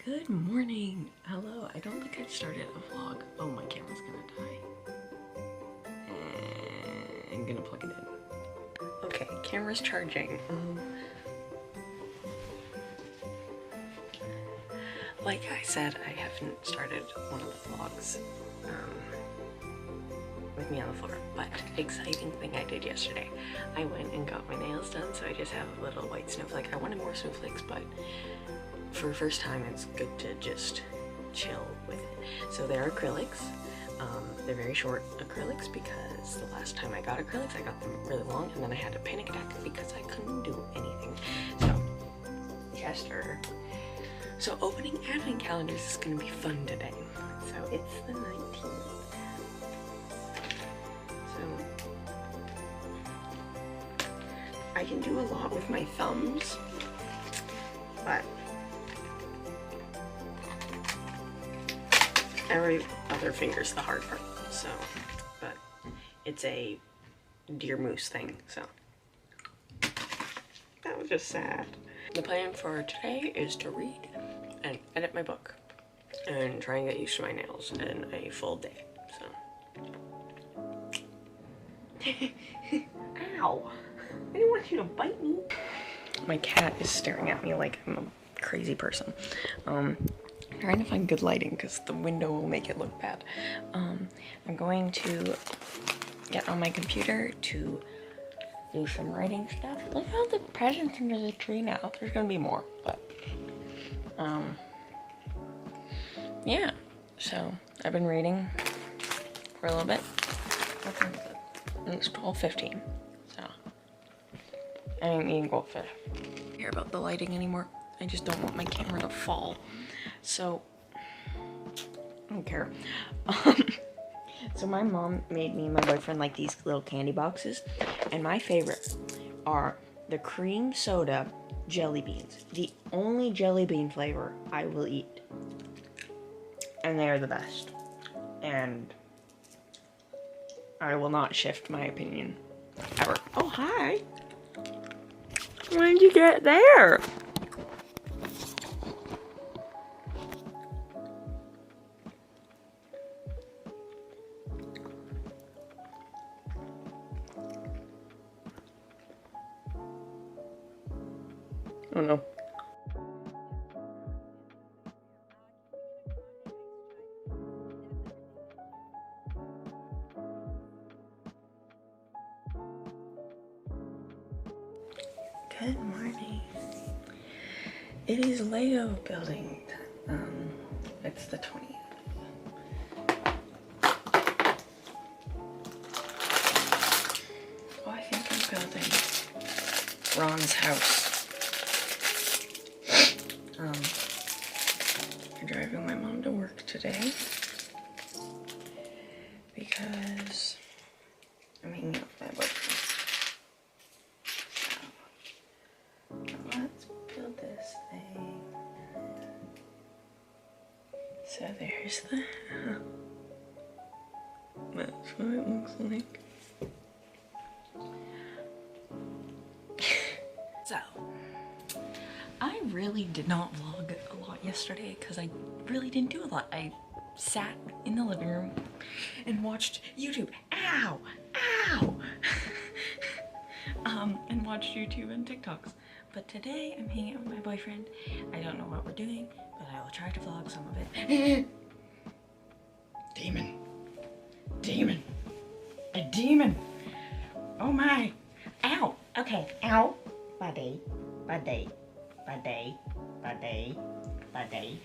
Good morning. Hello. I don't think I started a vlog. Oh, my camera's gonna die. I'm gonna plug it in. Okay, camera's charging. Like I said, I haven't started one of the vlogs with me on the floor, but exciting thing I did yesterday. I went and got my nails done, so I just have a little white snowflake. I wanted more snowflakes, but for the first time, it's good to just chill with it. So they're acrylics. They're very short acrylics because the last time I got acrylics, I got them really long, and then I had a panic attack because I couldn't do anything. So, Chester. So opening advent calendars is gonna be fun today. So it's the 19th. So I can do a lot with my thumbs, but every other finger's the hard part. So, but it's a deer moose thing, so that was just sad. The plan for today is to read and edit my book and try and get used to my nails in a full day. So ow, I didn't want you to bite me. My cat is staring at me like I'm a crazy person. I'm trying to find good lighting because the window will make it look bad. I'm going to get on my computer to do some writing stuff. Look how the presents under the tree now. There's gonna be more, but yeah. So I've been reading for a little bit. What time is it? It's 12:15. So I ain't eating goldfish. I don't care about the lighting anymore. I just don't want my camera to fall. So I don't care. So my mom made me and my boyfriend like these little candy boxes, and my favorite are the cream soda jelly beans. The only jelly bean flavor I will eat. And they are the best. And I will not shift my opinion ever. Oh, hi. When did you get there? Oh no. Good morning. It is Lego building. It's the 20th. Oh, I think I'm building Ron's house. I'm driving my mom to work today because I'm hanging out with my boyfriend. So let's build this thing. So there's the house. That's what it looks like. So I really did not vlog a lot yesterday because I really didn't do a lot. I sat in the living room and watched YouTube. Ow! Ow! And watched YouTube and TikToks. But today I'm hanging out with my boyfriend. I don't know what we're doing, but I will try to vlog some of it. Demon. Demon. A demon. Oh my. Ow. Okay. Ow. Buddy. Buddy. Buddy, buddy, buddy,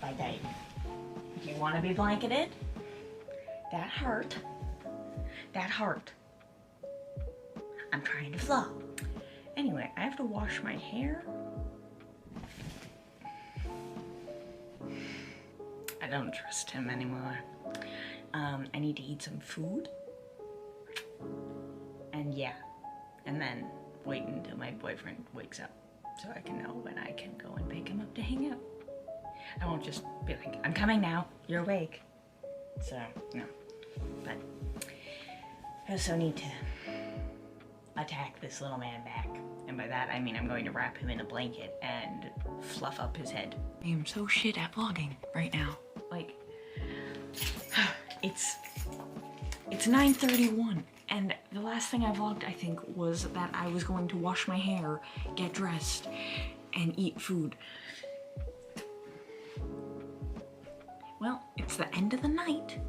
buddy. Do you want to be blanketed? That hurt. That hurt. I'm trying to vlog. Anyway, I have to wash my hair. I don't trust him anymore. I need to eat some food. And yeah, and then wait until my boyfriend wakes up, so I can know when I can go and pick him up to hang out. I won't just be like, I'm coming now, you're awake. So, no. But I also need to attack this little man back And by that, I mean I'm going to wrap him in a blanket and fluff up his head. I am so shit at vlogging right now. Like, it's 9:31, and the last thing I vlogged, I think, was that I was going to wash my hair, get dressed, and eat food. Well, it's the end of the night.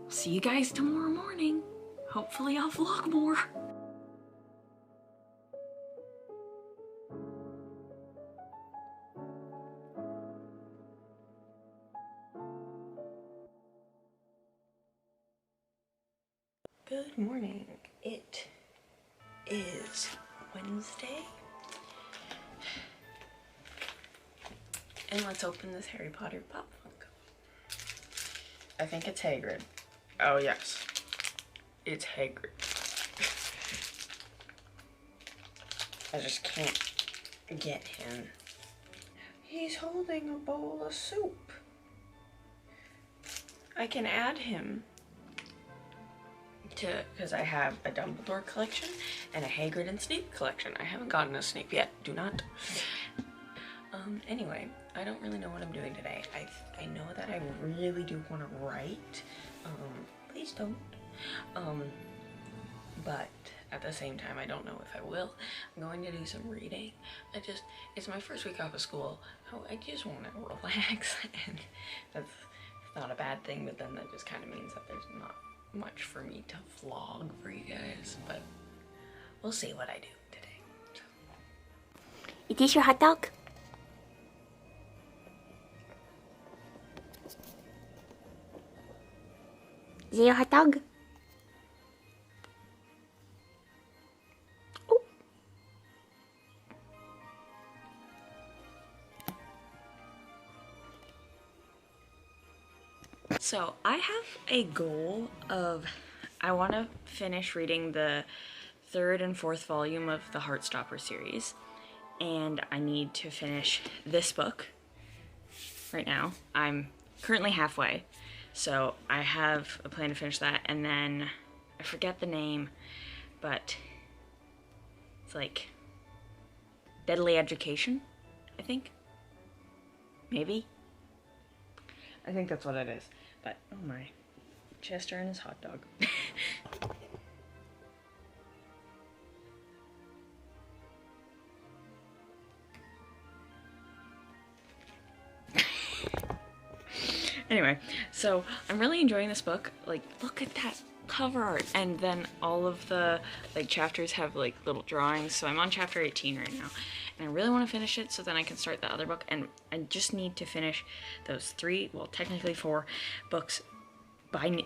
See you guys tomorrow morning. Hopefully I'll vlog more. Good morning. It is Wednesday. And let's open this Harry Potter pop Funko. I think it's Hagrid. Oh yes, it's Hagrid. I just can't get him. He's holding a bowl of soup. I can add him to, because I have a Dumbledore collection and a Hagrid and Snape collection. I haven't gotten a Snape yet, do not. Anyway, I don't really know what I'm doing today. I know that I really do want to write. Please don't. But at the same time, I don't know if I will. I'm going to do some reading. It's my first week off of school. Oh, I just want to relax, and that's not a bad thing, but then that just kind of means that there's not much for me to vlog for you guys, but we'll see what I do today. So. Is this your hot dog? Is it your hot dog? Oh. So I have a goal of, I want to finish reading the 3rd and 4th volume of the Heartstopper series, and I need to finish this book right now. I'm currently halfway, so I have a plan to finish that, and then I forget the name, but it's like Deadly Education, I think. Maybe. I think that's what it is. But, oh my, Chester and his hot dog. Anyway, so I'm really enjoying this book. Like, look at that cover art. And then all of the, like, chapters have, like, little drawings. So I'm on chapter 18 right now. And I really want to finish it so then I can start the other book. And I just need to finish those 3, well, technically 4 books by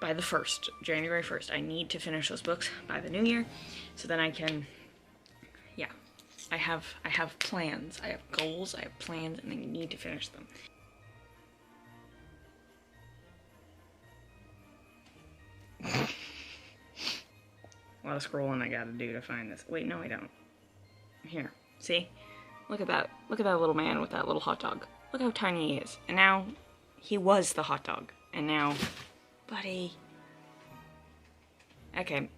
the 1st, January 1st. I need to finish those books by the new year. So then I can, yeah. I have plans. I have goals. I have plans. And I need to finish them. A lot of scrolling I gotta do to find this. Wait, no I don't. Here, see? Look at that little man with that little hot dog. Look how tiny he is. And now, he was the hot dog. And now, buddy. Okay.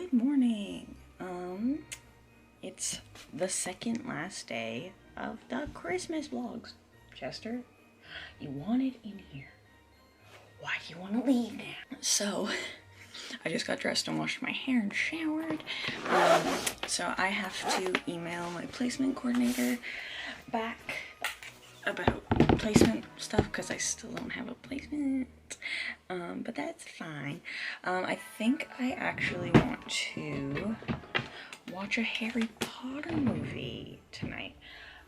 Good morning. It's the second last day of the Christmas vlogs. Chester, you wanted in here. Why do you want to leave now? So, I just got dressed and washed my hair and showered. So I have to email my placement coordinator back about placement stuff because I still don't have a placement. But that's fine. I think I actually want to watch a Harry Potter movie tonight.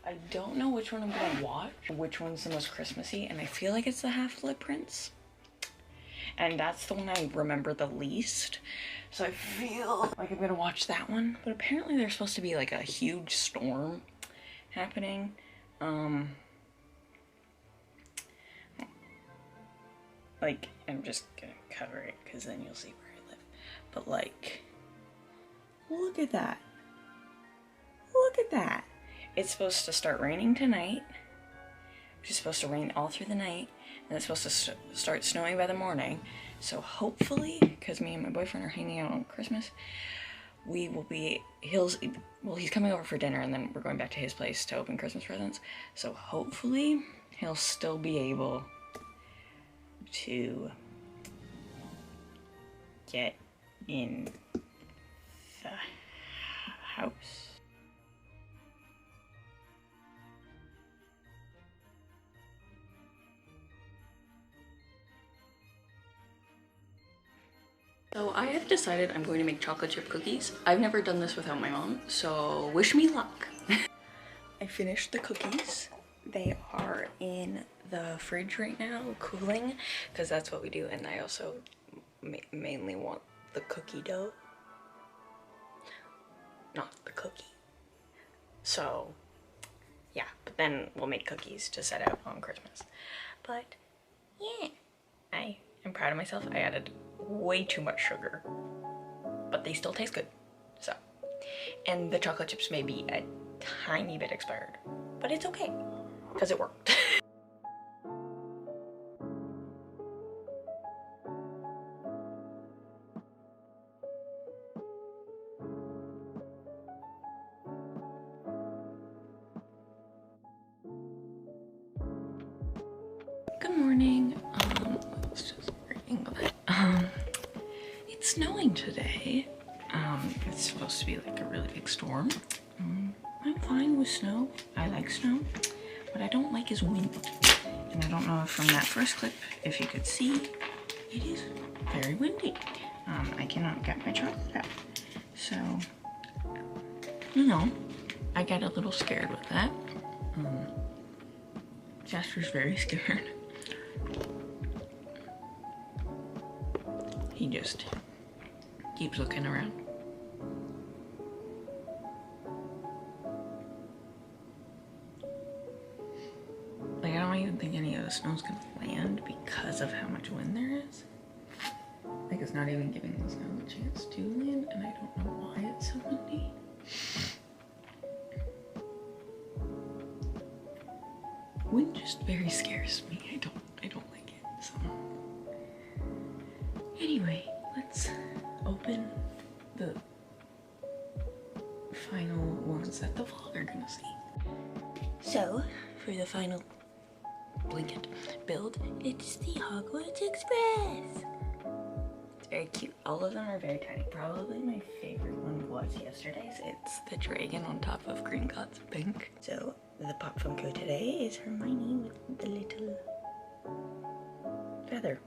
I don't know which one I'm gonna watch, which one's the most Christmassy, and I feel like it's the Half-Blood Prince. And that's the one I remember the least. So I feel like I'm gonna watch that one. But apparently there's supposed to be like a huge storm happening. Like, I'm just gonna cover it because then you'll see where I live. But like, look at that. Look at that. It's supposed to start raining tonight. It's supposed to rain all through the night. And it's supposed to start snowing by the morning. So hopefully, because me and my boyfriend are hanging out on Christmas, we will be, he's coming over for dinner and then we're going back to his place to open Christmas presents. So hopefully he'll still be able to get in the house. So I have decided I'm going to make chocolate chip cookies. I've never done this without my mom, so wish me luck. I finished the cookies. They are in the fridge right now, cooling, because that's what we do. And I also mainly want the cookie dough, not the cookie. So yeah, but then we'll make cookies to set out on Christmas. But yeah, I am proud of myself. I added way too much sugar, but they still taste good. So, and the chocolate chips may be a tiny bit expired, but it's okay because it worked. Good morning. Let's just reangle that. It's snowing today. It's supposed to be like a really big storm. I'm fine with snow. I like snow. What I don't like is wind. And I don't know if from that first clip, if you could see, it is very windy. I cannot get my chocolate out. So, you know, I get a little scared with that. Jasper's very scared. He just keeps looking around. Like, I don't even think any of the snow's gonna land because of how much wind there is. Like, it's not even giving the snow a chance to land, and I don't know why it's so windy. Wind just very scares me. I don't like it, so. Anyway, let's open the final ones that the vlog are gonna see. So, for the final blanket build, it's the Hogwarts Express. It's very cute. All of them are very tiny. Probably my favorite one was yesterday's. It's the dragon on top of Gringotts pink. So, the Pop Funko today is Hermione with the little feather.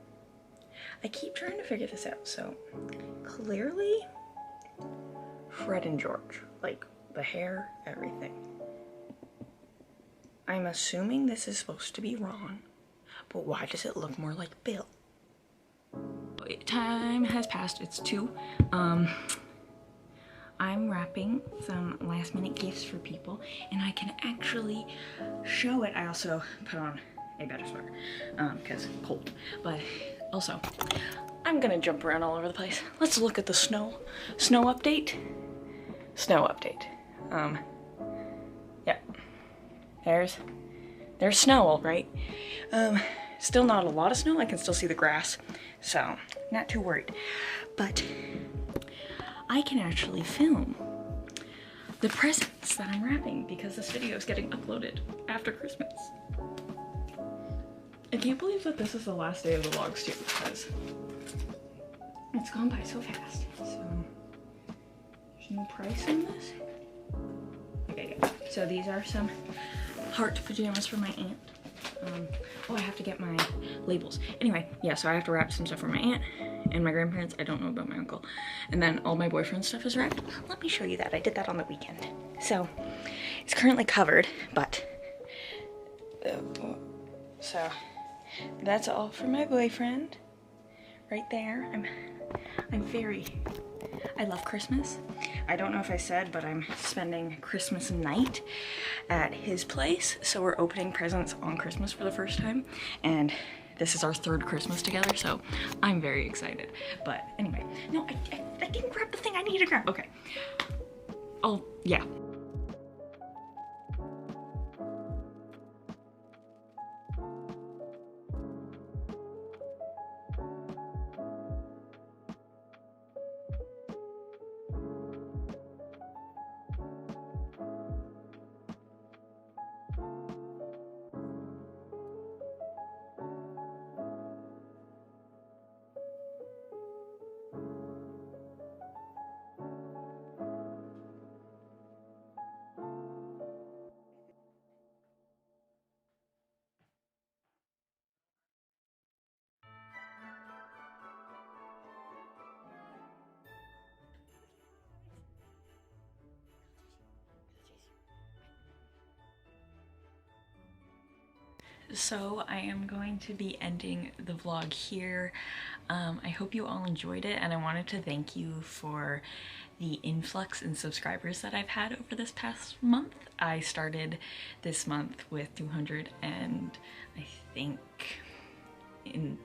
I keep trying to figure this out. So, clearly, Fred and George. Like, the hair, everything. I'm assuming this is supposed to be Ron, but why does it look more like Bill? Time has passed. It's 2. I'm wrapping some last minute gifts for people, and I can actually show it. I also put on a better sweater because cold, but also I'm gonna jump around all over the place. Let's look at the snow update. Snow update. Yeah, there's snow, all right. Still not a lot of snow. I can still see the grass, so not too worried. But I can actually film the presents that I'm wrapping because this video is getting uploaded after Christmas. I can't believe that this is the last day of the vlogs too, because it's gone by so fast. So there's no price on this. Okay, good. So these are some heart pajamas for my aunt. Oh, I have to get my labels. Anyway, yeah, so I have to wrap some stuff for my aunt and my grandparents. I don't know about my uncle. And then all my boyfriend's stuff is wrapped. Let me show you that. I did that on the weekend. So it's currently covered, but so that's all for my boyfriend right there. I love Christmas. I don't know if I said, but I'm spending Christmas night at his place. So we're opening presents on Christmas for the first time. And this is our third Christmas together, so I'm very excited. But anyway, no, I didn't grab the thing I need to grab. Okay. Oh, yeah. So I am going to be ending the vlog here. I hope you all enjoyed it, and I wanted to thank you for the influx in subscribers that I've had over this past month. I started this month with 200 and I think in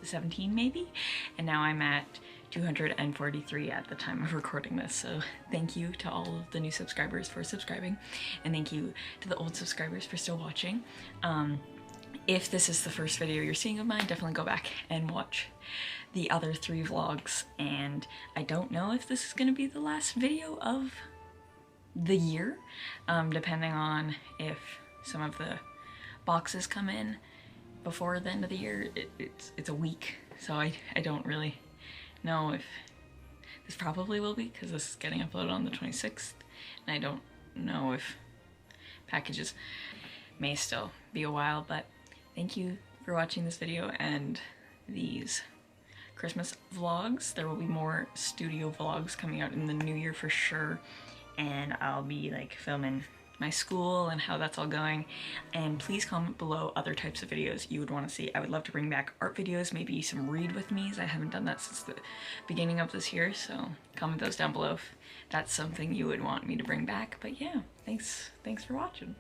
17 maybe, and now I'm at 243 at the time of recording this. So thank you to all of the new subscribers for subscribing, and thank you to the old subscribers for still watching. If this is the first video you're seeing of mine, definitely go back and watch the other 3 vlogs. And I don't know if this is going to be the last video of the year, depending on if some of the boxes come in before the end of the year. It's a week, so I don't really know if this probably will be, because this is getting uploaded on the 26th, and I don't know if packages may still be a while. But thank you for watching this video and these Christmas vlogs. There will be more studio vlogs coming out in the new year for sure, and I'll be like filming my school and how that's all going. And please comment below other types of videos you would want to see. I would love to bring back art videos, maybe some read with me's. I haven't done that since the beginning of this year, so comment those down below if that's something you would want me to bring back. But yeah, thanks for watching.